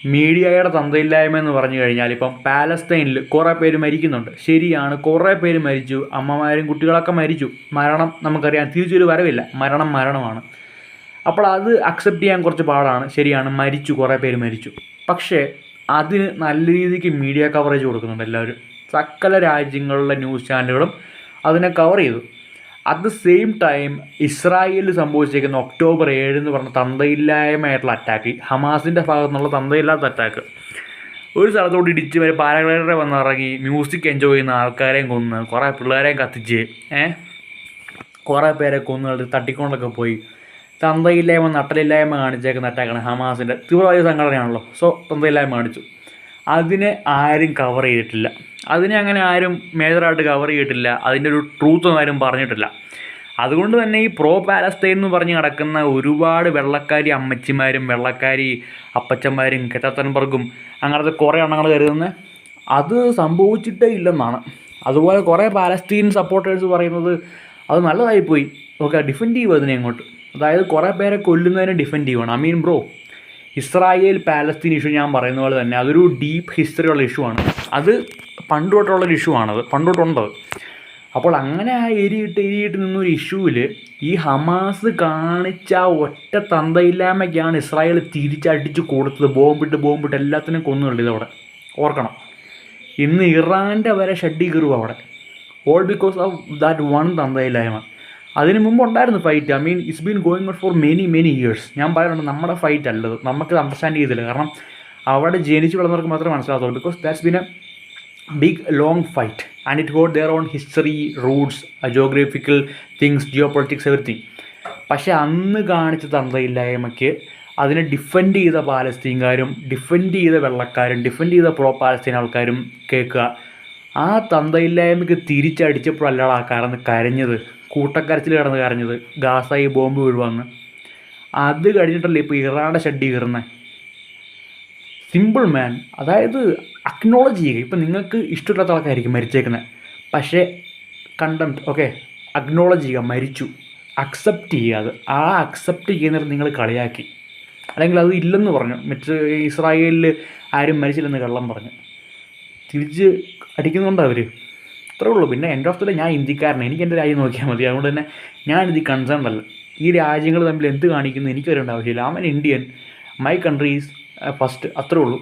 മീഡിയയുടെ തന്തയില്ലായ്മ എന്ന് പറഞ്ഞു കഴിഞ്ഞാൽ ഇപ്പം പാലസ്തീനിൽ കുറേ പേര് മരിക്കുന്നുണ്ട്. ശരിയാണ്, കുറേ പേര് മരിച്ചു, അമ്മമാരും കുട്ടികളൊക്കെ മരിച്ചു. മരണം നമുക്കറിയാം, തിരിച്ചൊരു വരവില്ല. മരണമാണ്. അപ്പോൾ അത് അക്സെപ്റ്റ് ചെയ്യാൻ കുറച്ച് പാടാണ്. ശരിയാണ്, മരിച്ചു, കുറേ പേര് മരിച്ചു. പക്ഷേ അതിന് നല്ല രീതിക്ക് മീഡിയ കവറേജ് കൊടുക്കുന്നുണ്ട് എല്ലാവരും. സകല രാജ്യങ്ങളിലെ ന്യൂസ് ചാനലുകളും അതിനെ കവർ ചെയ്തു. അറ്റ് ദ സെയിം ടൈം ഇസ്രായേലിൽ സംഭവിച്ചിരിക്കുന്ന ഒക്ടോബർ 7 എന്ന് പറഞ്ഞ തന്തയില്ലായ്മയായിട്ടുള്ള അറ്റാക്ക്, ഹമാസിൻ്റെ ഭാഗത്തു നിന്നുള്ള തന്തയില്ലാത്ത അറ്റാക്ക്, ഒരു സ്ഥലത്തോട്ട് ഇടിച്ച് വരെ പാരാഗ്ലൈഡറെ വന്നിറങ്ങി മ്യൂസിക് എൻജോയ് ചെയ്യുന്ന ആൾക്കാരെയും കൊന്ന്, കുറേ പിള്ളേരെയും കത്തിച്ച്, കുറേ പേരെ കൊന്ന് തട്ടിക്കൊണ്ടൊക്കെ പോയി. തന്തയില്ലായ്മ നട്ടലില്ലായ്മ കാണിച്ചേക്കുന്ന അറ്റാക്കാണ് ഹമാസിൻ്റെ. തീവ്രവാദി സംഘടനയാണല്ലോ, സോ തന്തയില്ലായ്മ കാണിച്ചു. അതിനെ ആരും കവർ ചെയ്തിട്ടില്ല. അതിനെ അങ്ങനെ ആരും മേജറായിട്ട് കവർ ചെയ്തിട്ടില്ല. അതിൻ്റെ ഒരു ട്രൂത്തൊന്നും ആരും പറഞ്ഞിട്ടില്ല. അതുകൊണ്ട് തന്നെ ഈ പ്രോ പാലസ്തീൻ എന്ന് പറഞ്ഞ് നടക്കുന്ന ഒരുപാട് വെള്ളക്കാരി അമ്മച്ചിമാരും വെള്ളക്കാരി അപ്പച്ചന്മാരും കെറ്റത്തൻബർഗും അങ്ങനത്തെ കുറേ എണ്ണങ്ങൾ കരുതുന്നത് അത് സംഭവിച്ചിട്ടേ ഇല്ലെന്നാണ്. അതുപോലെ കുറേ പാലസ്തീൻ സപ്പോർട്ടേഴ്സ് പറയുന്നത് അത് നല്ലതായിപ്പോയി, ഓക്കെ, ഡിഫെൻഡ് ചെയ്യുക അതിനെ അങ്ങോട്ട്. അതായത് കുറേ പേരെ കൊല്ലുന്നതിനെ ഡിഫെൻഡ് ചെയ്യുവാണ്. I mean bro, Israel Palestine issue ഞാൻ പറയുന്ന പോലെ തന്നെ അതൊരു ഡീപ്പ് ഹിസ്റ്ററിയുള്ള ഇഷ്യൂ ആണ്. അത് പണ്ട് തൊട്ടുള്ളൊരു ഇഷ്യൂ ആണത്, പണ്ട് തൊട്ടുണ്ടത്. അപ്പോൾ അങ്ങനെ ആ എരിയിട്ട് നിന്നൊരു ഇഷ്യൂവിൽ ഈ ഹമാസ് കാണിച്ച ഒറ്റ തന്തയില്ലായ്മയ്ക്കാണ് ഇസ്രായേൽ തിരിച്ചടിച്ച് കൊടുത്തത്. ബോംബിട്ട് എല്ലാത്തിനും കൊന്നുള്ളത് അവിടെ ഓർക്കണം. ഇന്ന് ഇറാൻ്റെ വരെ ഷഡ്ഡി കയറും അവിടെ, all because of that one തന്തയില്ലായ്മ. അതിന് മുമ്പ് ഉണ്ടായിരുന്നു fight. I mean it's been going on for many years. ഞാൻ പറയുന്നുണ്ട്, നമ്മുടെ ഫൈറ്റ് അല്ലത്, നമുക്കത് അണ്ടർസ്റ്റാൻഡ് ചെയ്തില്ല. കാരണം അവിടെ ജനിച്ച് വളർന്നവർക്ക് മാത്രമേ മനസ്സിലാകത്തുള്ളൂ. Because that's been a big long fight and it got there on history, roots, geographical things, geo politics, everything. പക്ഷേ അന്ന് കാണിച്ച തന്തയില്ലായ്മയ്ക്ക് അതിനെ ഡിഫെൻഡ് ചെയ്ത പാലസ്തീൻകാരും ഡിഫെൻഡ് ചെയ്ത വെള്ളക്കാരും ഡിഫെൻഡ് ചെയ്ത പ്രോ പാലസ്തീൻ ആൾക്കാരും കേൾക്കുക. ആ തന്തയില്ലായ്മയ്ക്ക് തിരിച്ചടിച്ചപ്പോഴല്ലാതെ ആ കരഞ്ഞത്, കൂട്ടക്കരച്ചിൽ കിടന്ന് കരഞ്ഞത്, ഗാസയിൽ ബോംബ് വീഴുവന്ന്. അത് കഴിഞ്ഞിട്ടല്ലേ ഇപ്പോൾ ഇറാൻ്റെ ഷഡ്ഡി കയറുന്നത്. സിമ്പിൾ മാൻ. അതായത് അക്നോളജ് ചെയ്യുക. ഇപ്പം നിങ്ങൾക്ക് ഇഷ്ടമില്ലാത്ത ആൾക്കാരായിരിക്കും മരിച്ചേക്കുന്നത്, പക്ഷേ കണ്ടംപ്റ്റ്, ഓക്കെ, അക്നോളജ് ചെയ്യുക, മരിച്ചു, അക്സെപ്റ്റ് ചെയ്യുക. അത് ആ അക്സെപ്റ്റ് ചെയ്യുന്നത് നിങ്ങൾ കളിയാക്കി, അല്ലെങ്കിൽ അത് ഇല്ലെന്ന് പറഞ്ഞു. ഇസ്രായേലിൽ ആരും മരിച്ചില്ലെന്ന് കള്ളം പറഞ്ഞു തിരിച്ച് അടിക്കുന്നുണ്ടോ അവർ? അത്രേ ഉള്ളൂ. പിന്നെ എൻഡ് ഓഫ് ദ ഡേ ഞാൻ ഇന്ത്യക്കാരനാണ്, എനിക്ക് എൻ്റെ രാജ്യം നോക്കിയാൽ മതി. അതുകൊണ്ട് തന്നെ ഞാനിത് കൺസേൺ അല്ല. ഈ രാജ്യങ്ങൾ തമ്മിൽ എന്ത് കാണിക്കുന്നു എനിക്ക് വരേണ്ട ആവശ്യമില്ല. I am an Indian, my country is first, അത്രേ ഉള്ളൂ.